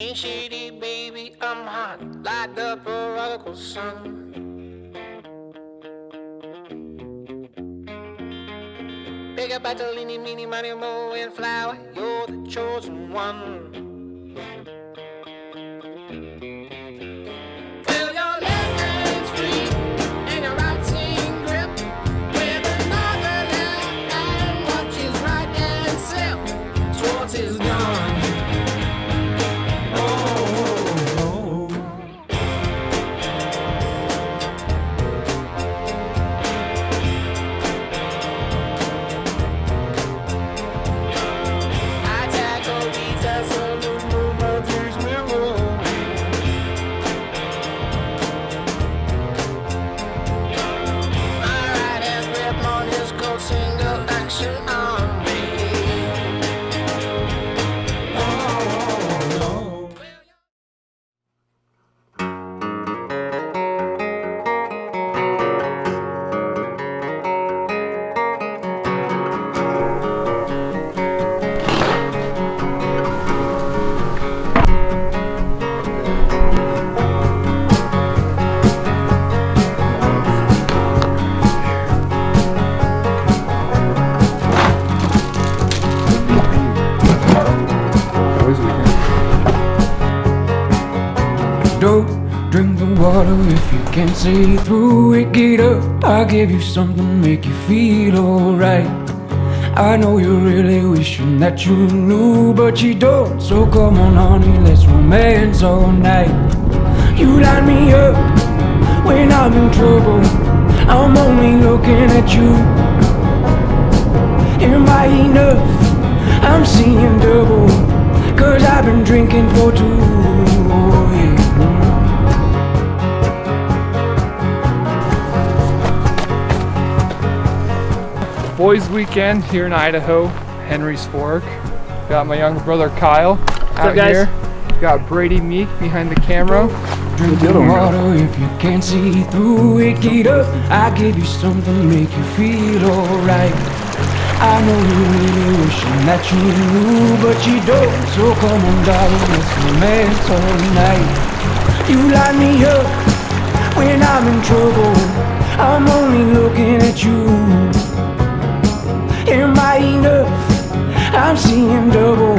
Ain't shitty, baby, I'm hot, like the prodigal son. Pick up at the leany, meeny, miny, mo, and flower, you're the chosen one. Will your left hand's free and your right hand grip with another left hand, watch his right hand slip. Schwartz is gone. Don't drink the water if you can't see through it. Get up, I'll give you something to make you feel alright. I know you're really wishing that you knew, but you don't. So come on honey, let's romance all night. You light me up when I'm in trouble, I'm only looking at you. Am I enough? I'm seeing double, cause I've been drinking for two. Oh, yeah. Boys weekend here in Idaho, Henry's Fork. Got my younger brother Kyle out here. Got Brady Meek behind the camera. Drink the water if you can't see through it. Get up, I'll give you something to make you feel alright. I know you're really wishing that you knew, but you don't. So come on darling, let's romance all night. You light me up when I'm in trouble, I'm only looking at you. Am I enough? I'm seeing double,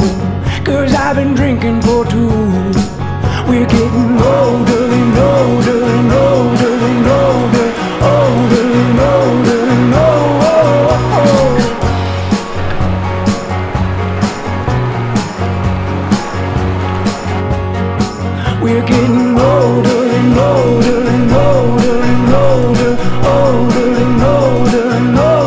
cause I've been drinking for two. We're getting older and older and older and older, older and older and older. We're getting older and older and older and older, older and older and older.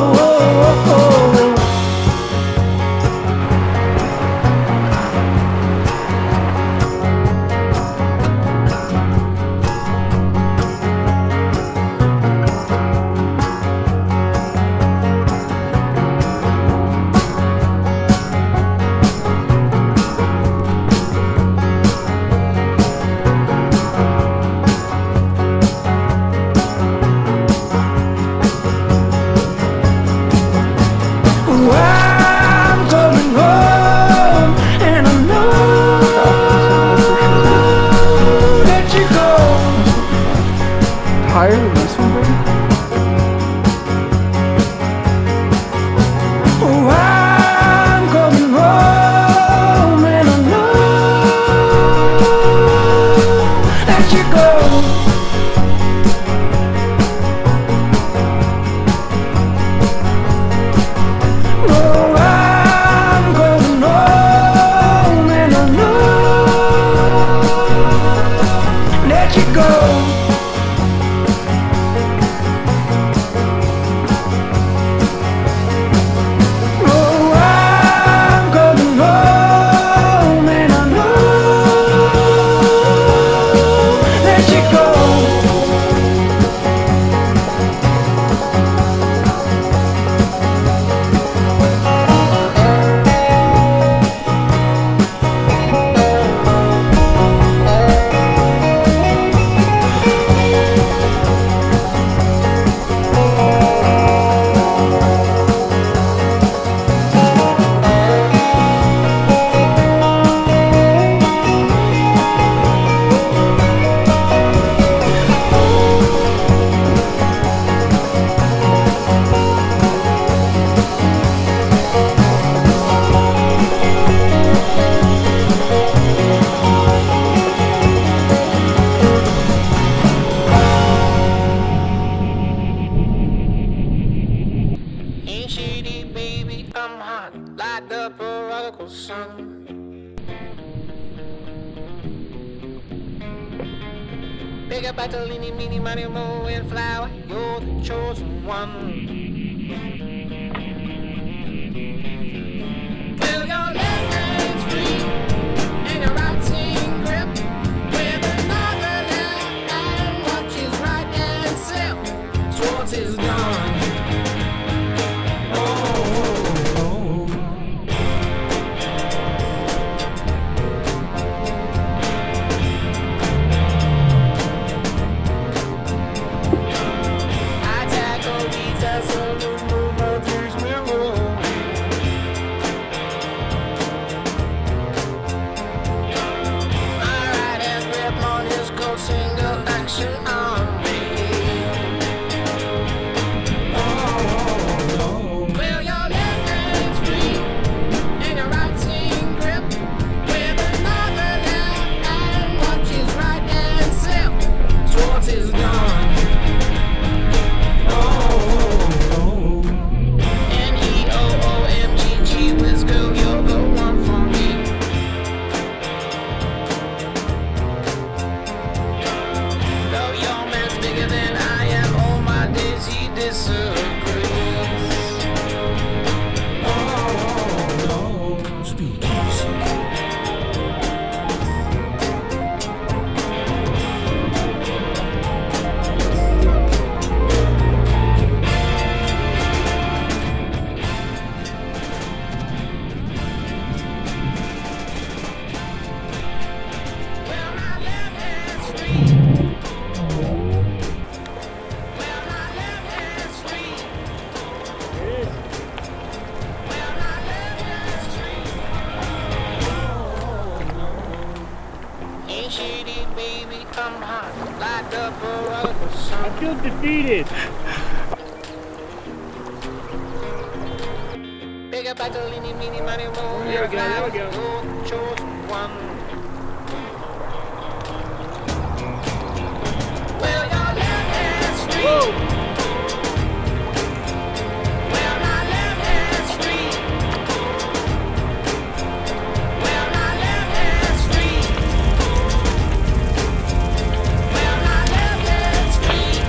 Pick up battle, eeny, meeny, miny, moe, and flower. You're the chosen one. Well, your left hand's free, and your right in grip. With another left hand, watches right and slip. Swords is gone. Single action on me. Well, your left hand's free, and your right in grip. With another left hand, watches right and slip. Swords is gone. Neoomgg, let's go. You're the one for me. Baby, come hot, light up a sun. I feel defeated. Pick up battle, eeny, meeny, miny, moe, There we go, there we go. you're the chosen one. Well, your left hand's free. Whoa. Well, my left hand's free. Well, my left hand's free. Well, my left hand's free. Well, my left hand's free.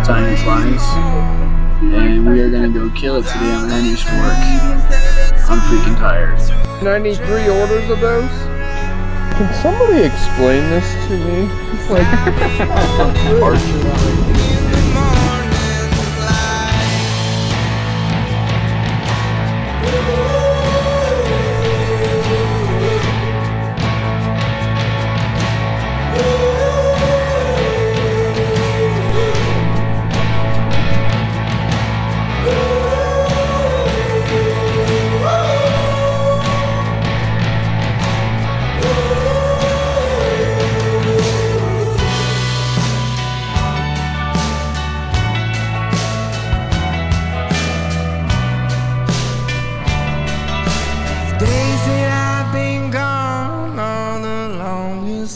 Time flies, and we are gonna go kill it today on Henry's Fork. I'm freaking tired. 93 orders of those? Can somebody explain this to me? It's like archery.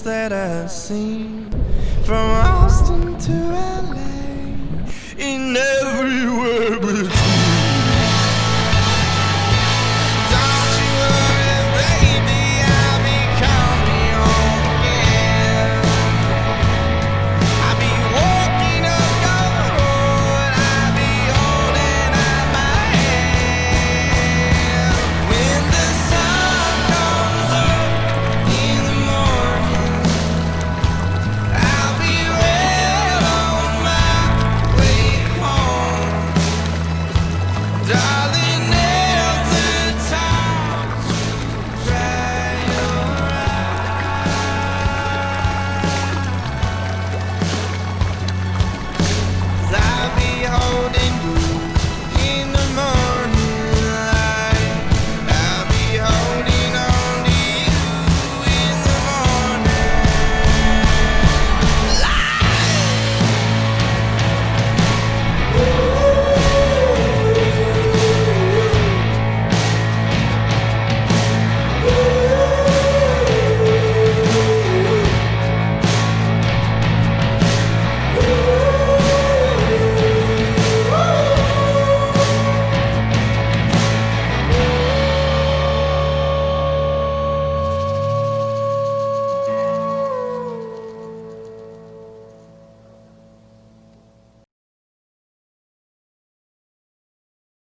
That I've seen from